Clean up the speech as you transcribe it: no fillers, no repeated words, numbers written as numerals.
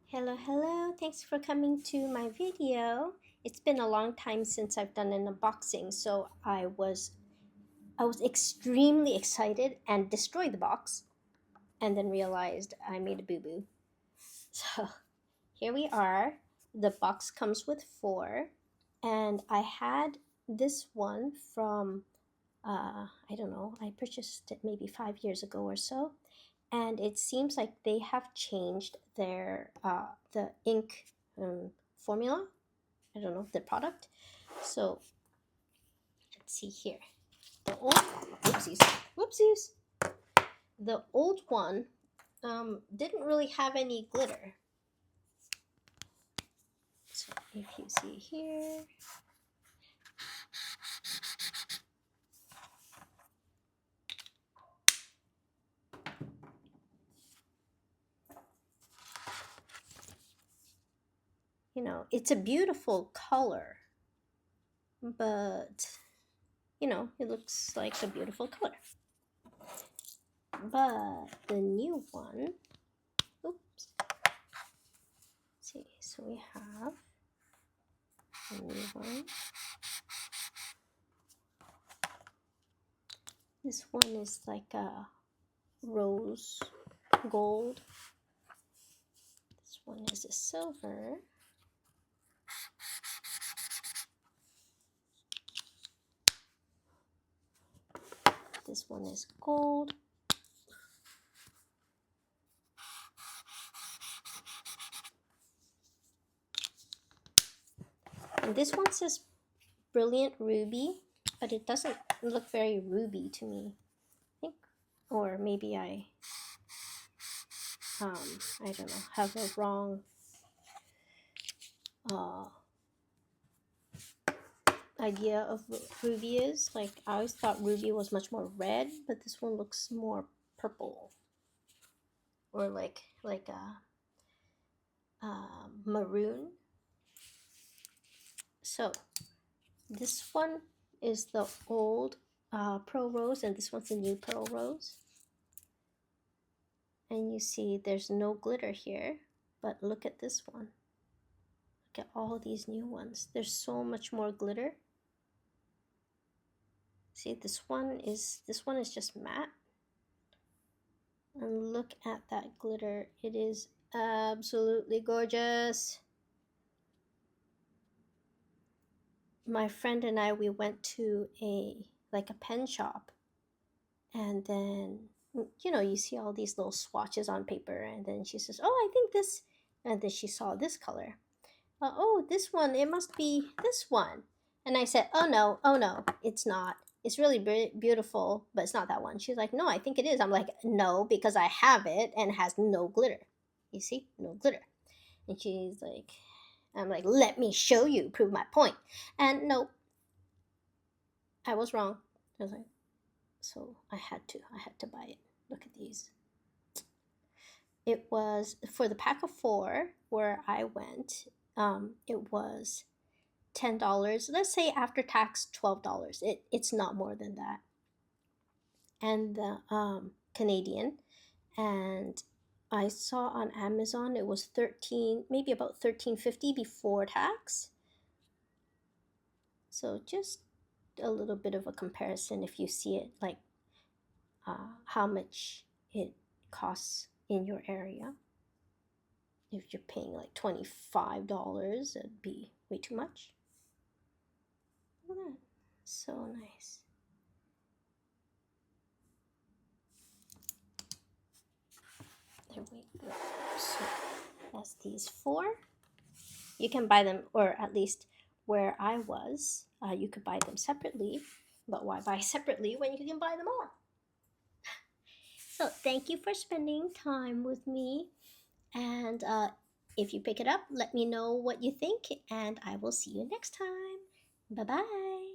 Hello, hello. Thanks for coming to my video. It's been a long time since I've done an unboxing, so I was extremely excited and destroyed the box and then realized I made a boo-boo. So, here we are. The box comes with 4, and I had this one from I don't know, I purchased it maybe 5 years ago or so, and it seems like they have changed their the ink formula. I don't know the product. So let's see here. The old whoopsies. The old one didn't really have any glitter. So if you see here, it's a beautiful color, but it looks like a beautiful color. But the new one, oops. Let's see, so we have a new one. This one is like a rose gold. This one is a silver. This one is gold. And this one says Brilliant Ruby, but it doesn't look very ruby to me. I think, or maybe I don't know, have a wrong idea of what ruby is. Like, I always thought ruby was much more red, but this one looks more purple, or like a maroon. So this one is the old Pearl Rose, and this one's the new Pearl Rose. And you see there's no glitter here, but look at this one. Look at all these new ones. There's so much more glitter. See, this one is just matte. And look at that glitter. It is absolutely gorgeous. My friend and I, we went to a pen shop, and then you see all these little swatches on paper, and then she says, oh, I think this, and then she saw this color. Oh, this one, it must be this one. And I said, oh no, it's not. It's really beautiful, but it's not that one. She's like, no, I think it is. I'm like, no, because I have it and it has no glitter. You see, no glitter. And she's like, I'm like, let me show you, prove my point. And no, I was wrong. I was like, so I had to buy it. Look at these. It was for the pack of 4 where I went. It was $10. Let's say after tax $12. It's not more than that. And the Canadian, and I saw on Amazon it was 13, maybe about $13.50 before tax. So just a little bit of a comparison if you see it, like how much it costs in your area. If you're paying like $25, it'd be way too much. Look at that. So nice. There we go. So that's these 4. You can buy them, or at least where I was, you could buy them separately. But why buy separately when you can buy them all? So thank you for spending time with me. And if you pick it up, let me know what you think, and I will see you next time. Bye-bye.